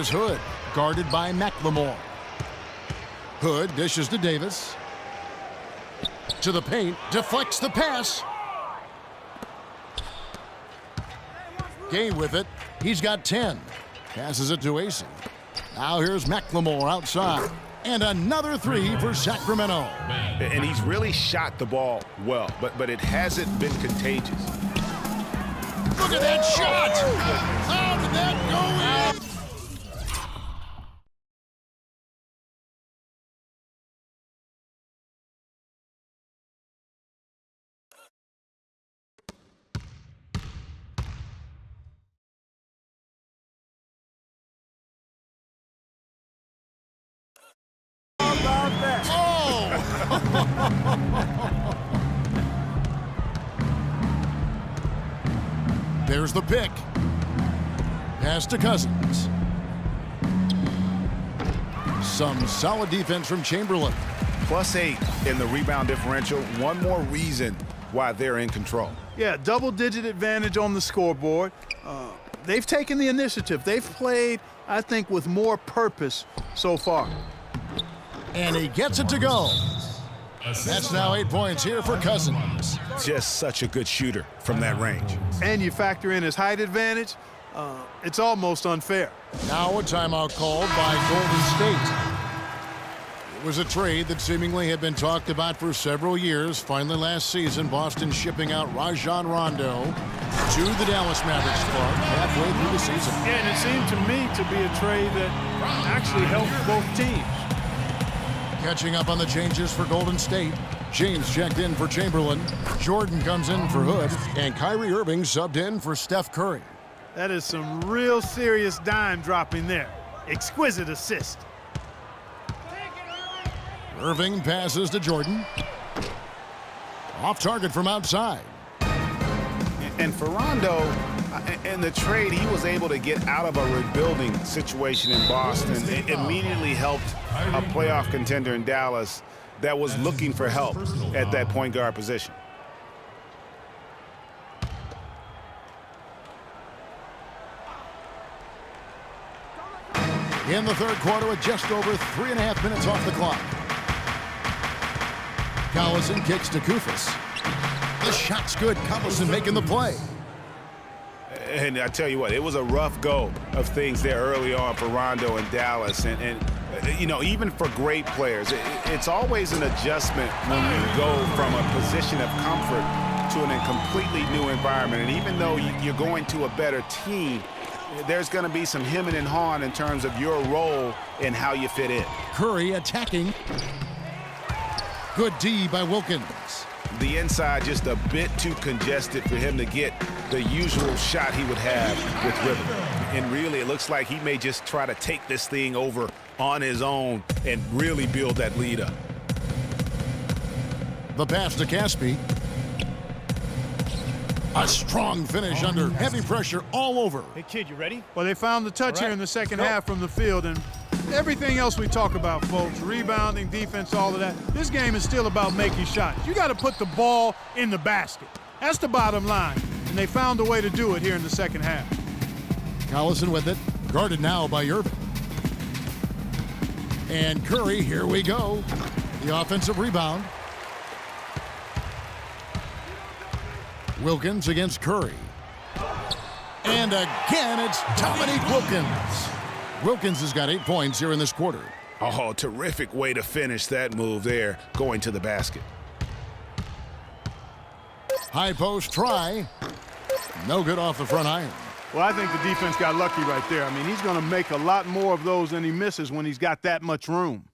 Here's Hood, guarded by McLemore. Hood dishes to Davis. To the paint, deflects the pass. Gay with it. He's got 10. Passes it to Acey. Now here's McLemore outside. And another three for Sacramento. And he's really shot the ball well, but it hasn't been contagious. Look at that shot! How did that go in? There's the pick. Pass to Cousins. Some solid defense from Chamberlain. +8 in the rebound differential. One more reason why they're in control. Yeah, double-digit advantage on the scoreboard. They've taken the initiative. They've played, I think, with more purpose so far. And he gets it to go. That's now 8 points here for Cousins. Just such a good shooter from that range. And you factor in his height advantage, it's almost unfair. Now a timeout called by Golden State. It was a trade that seemingly had been talked about for several years. Finally last season, Boston shipping out Rajon Rondo to the Dallas Mavericks club halfway through the season. Yeah, and it seemed to me to be a trade that actually helped both teams. Catching up on the changes for Golden State. James checked in for Chamberlain. Jordan comes in for Hood. And Kyrie Irving subbed in for Steph Curry. That is some real serious dime dropping there. Exquisite assist. Irving passes to Jordan. Off target from outside. And for Rondo, in the trade, he was able to get out of a rebuilding situation in Boston. It immediately helped a playoff contender in Dallas that was looking for help at that point guard position. In the third quarter with just over 3.5 minutes off the clock. Collison kicks to Koufos. The shot's good. Collison making the play. And I tell you what, it was a rough go of things there early on for Rondo in Dallas. And you know, even for great players, it's always an adjustment when you go from a position of comfort to a completely new environment. And even though you're going to a better team, there's going to be some hemming and hawing in terms of your role and how you fit in. Curry attacking. Good D by Wilkins. The inside just a bit too congested for him to get the usual shot he would have with Rivers. And really, it looks like he may just try to take this thing over on his own and really build that lead up. The pass to Caspi. A strong finish under heavy pressure all over. Hey, kid, you ready? Well, they found the touch here in the second half from the field, and everything else we talk about, folks, rebounding, defense, all of that, this game is still about making shots. You got to put the ball in the basket. That's the bottom line, and they found a way to do it here in the second half. Collison with it, guarded now by Irving. And Curry, here we go. The offensive rebound. Wilkins against Curry. And again, it's Dominique Wilkins. Wilkins has got 8 points here in this quarter. Oh, terrific way to finish that move there, going to the basket. High post try. No good off the front iron. Well, I think the defense got lucky right there. I mean, he's going to make a lot more of those than he misses when he's got that much room.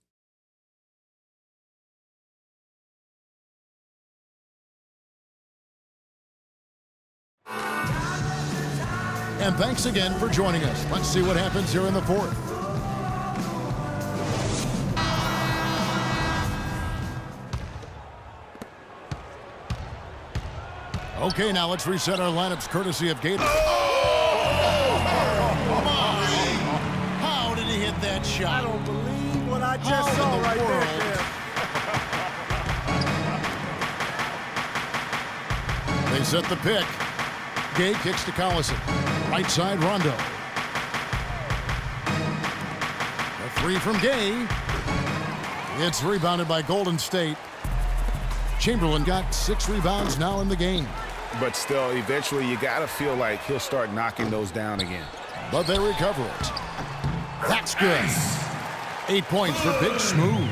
And thanks again for joining us. Let's see what happens here in the fourth. Okay, now let's reset our lineups courtesy of Gator. Oh, my! How did he hit that shot? I don't believe what I just saw right there. They set the pick. Gay kicks to Collison. Right side, Rondo. Three from Gay. It's rebounded by Golden State. Chamberlain got 6 rebounds now in the game. But still, eventually you got to feel like he'll start knocking those down again. But they recover it. That's good. 8 points for Big Smooth.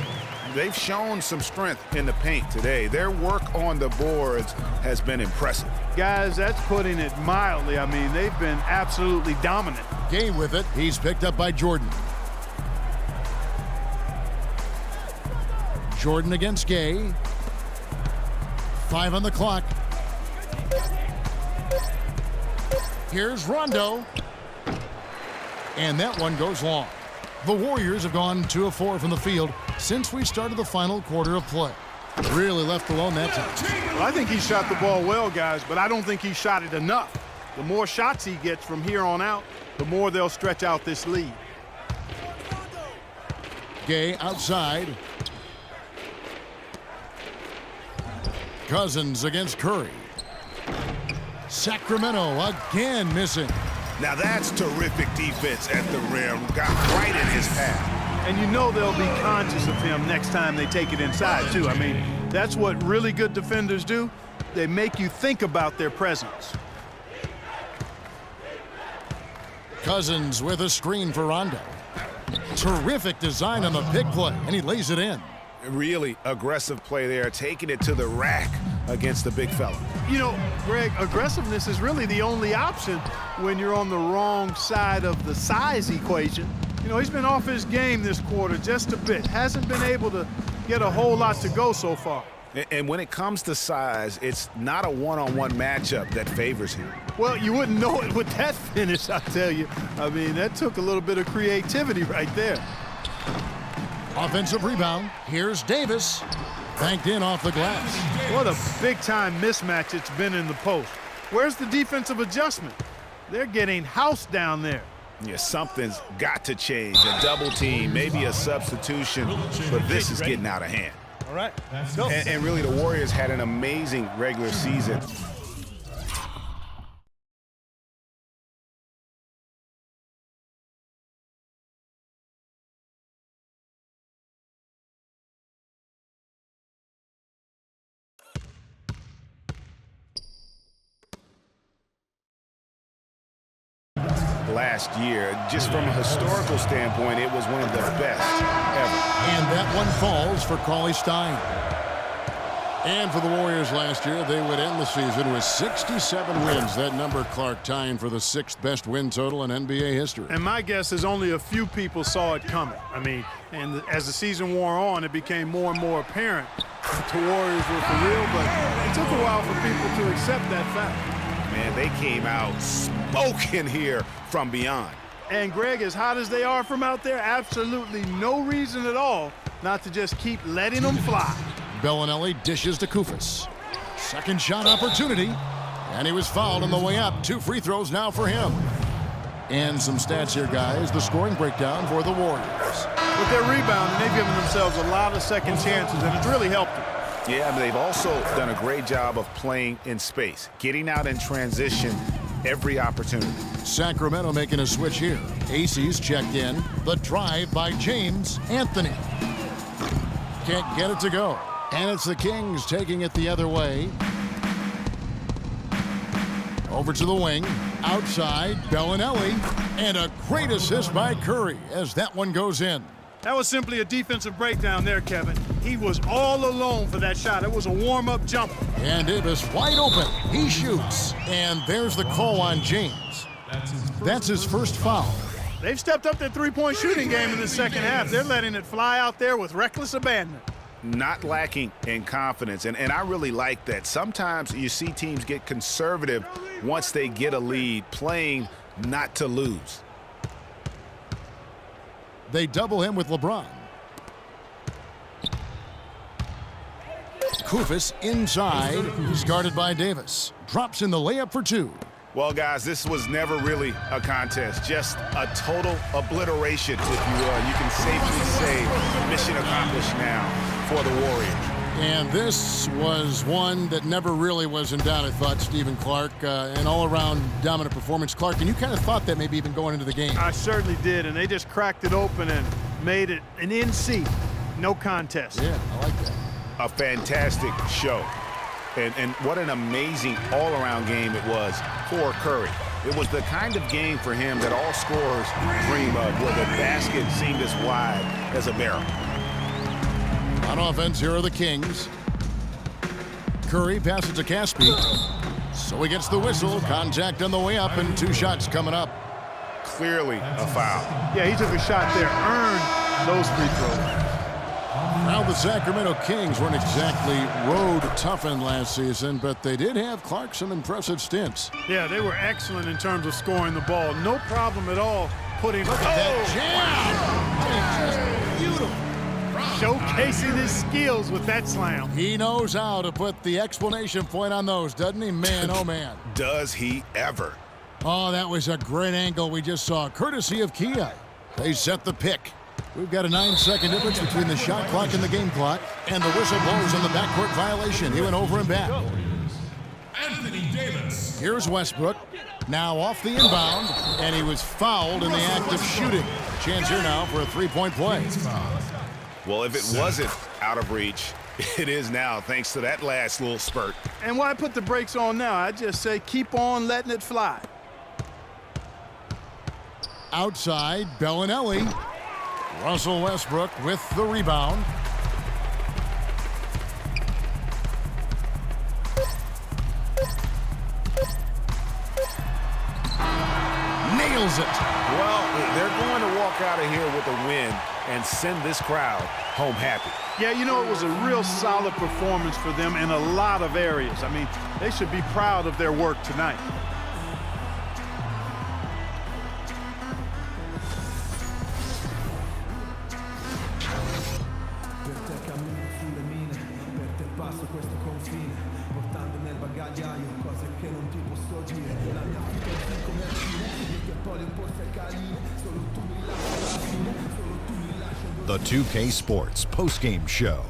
They've shown some strength in the paint today. Their work on the boards has been impressive. Guys, that's putting it mildly. I mean, they've been absolutely dominant. Gay with it. He's picked up by Jordan. Jordan against Gay. 5 on the clock. Here's Rondo. And that one goes long. The Warriors have gone 2 of 4 from the field since we started the final quarter of play. Really left alone that time. Well, I think he shot the ball well, guys, but I don't think he shot it enough. The more shots he gets from here on out, the more they'll stretch out this lead. Gay outside. Cousins against Curry. Sacramento again missing. Now that's terrific defense at the rim. Got right in his path. And you know they'll be conscious of him next time they take it inside, too. I mean, that's what really good defenders do. They make you think about their presence. Cousins with a screen for Rondo. Terrific design on the big play, and he lays it in. Really aggressive play there, taking it to the rack against the big fella. You know, Greg, aggressiveness is really the only option when you're on the wrong side of the size equation. You know, he's been off his game this quarter just a bit. Hasn't been able to get a whole lot to go so far. And when it comes to size, it's not a one-on-one matchup that favors him. Well, you wouldn't know it with that finish, I tell you. I mean, that took a little bit of creativity right there. Offensive rebound. Here's Davis. Banked in off the glass. What a big-time mismatch it's been in the post. Where's the defensive adjustment? They're getting housed down there. Yeah, something's got to change. A double team, maybe a substitution, but this is getting out of hand. All right, let's go. And really, the Warriors had an amazing regular season. Last year, just from a historical standpoint, it was one of the best ever. And that one falls for Cauley Stein. And for the Warriors last year, they would end the season with 67 wins. That number, Clark, tying for the 6th best win total in NBA history. And my guess is only a few people saw it coming. I mean, and as the season wore on, it became more and more apparent that the Warriors were for real, but it took a while for people to accept that fact. Man, they came out smoking here from beyond. And Greg, as hot as they are from out there, absolutely no reason at all not to just keep letting them fly. Bellinelli dishes to Koufos. Second shot opportunity. And he was fouled on the way up. 2 free throws now for him. And some stats here, guys. The scoring breakdown for the Warriors. With their rebounding, they've given themselves a lot of second chances, and it's really helped them. Yeah, but they've also done a great job of playing in space, getting out in transition every opportunity. Sacramento making a switch here. Aces checked in. The drive by James Anthony. Can't get it to go. And it's the Kings taking it the other way. Over to the wing. Outside, Bellinelli. And a great assist by Curry as that one goes in. That was simply a defensive breakdown there, Kevin. He was all alone for that shot. It was a warm-up jumper. And Davis wide open. He shoots. And there's the call on James. That's his first foul. They've stepped up their three-point shooting game in the second half. They're letting it fly out there with reckless abandon. Not lacking in confidence, and I really like that. Sometimes you see teams get conservative once they get a lead, playing not to lose. They double him with LeBron. Koufos inside. He's guarded by Davis. Drops in the layup for 2. Well, guys, this was never really a contest, just a total obliteration, if you will. You can safely say mission accomplished now for the Warriors. And this was one that never really was in doubt, I thought, Stephen Clark. An all-around dominant performance. Clark, and you kind of thought that maybe even going into the game. I certainly did, and they just cracked it open and Made it an NC, no contest. Yeah, I like that. A fantastic show. And what an amazing all-around game it was for Curry. It was the kind of game for him that all scorers dream of, where the basket seemed as wide as a barrel. On offense, here are the Kings. Curry passes to Caspi. So he gets the whistle. Contact on the way up, and 2 shots coming up. Clearly a foul. Yeah, he took a shot there, earned those free throws. Now the Sacramento Kings weren't exactly road toughened last season, but they did have Clark some impressive stints. Yeah, they were excellent in terms of scoring the ball. No problem at all putting. Look at that jam! Just beautiful. Showcasing his skills with that slam. He knows how to put the exclamation point on those, doesn't he? Man, oh man. Does he ever? Oh, that was a great angle we just saw, courtesy of Kia. They set the pick. We've got a 9-second difference between the shot clock and the game clock, and the whistle blows on the backcourt violation. He went over and back. Anthony Davis. Here's Westbrook, now off the inbound, and he was fouled in the act of shooting. Chance here now for a 3-point play. Well, if it wasn't out of reach, it is now, thanks to that last little spurt. And why put the brakes on now? I just say keep on letting it fly. Outside, Bellinelli. Russell Westbrook with the rebound. Nails it. Well, they're going to walk out of here with a win and send this crowd home happy. Yeah, you know, it was a real solid performance for them in a lot of areas. I mean, they should be proud of their work tonight. The 2K Sports postgame show.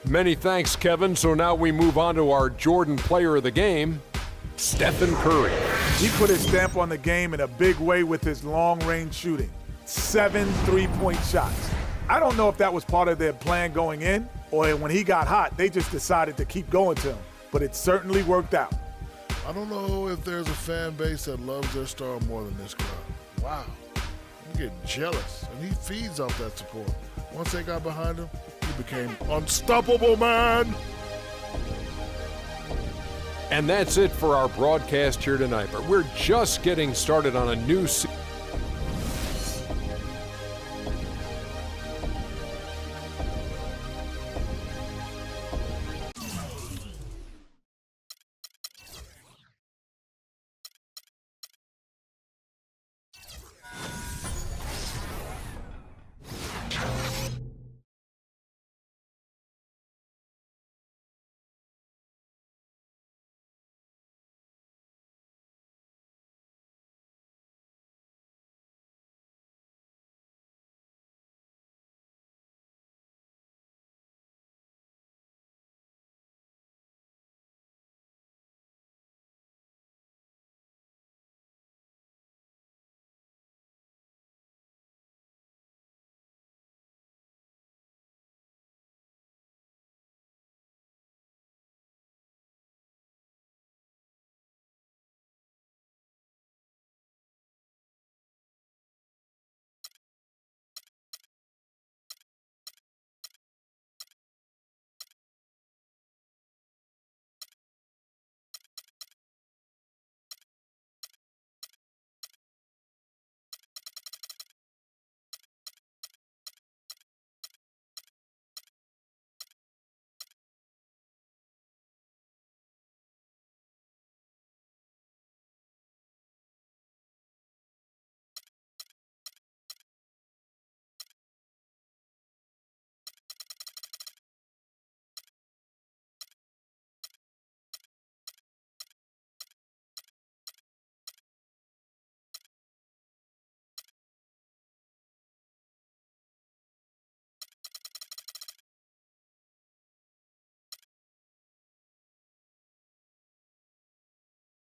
Many thanks, Kevin. So now we move on to our Jordan player of the game, Stephen Curry. He put his stamp on the game in a big way with his long-range shooting. 7 3-point shots. I don't know if that was part of their plan going in, or when he got hot, they just decided to keep going to him. But it certainly worked out. I don't know if there's a fan base that loves their star more than this crowd. Wow. I'm getting jealous, and he feeds off that support. Once they got behind him, he became unstoppable, man. And that's it for our broadcast here tonight. But we're just getting started on a new season.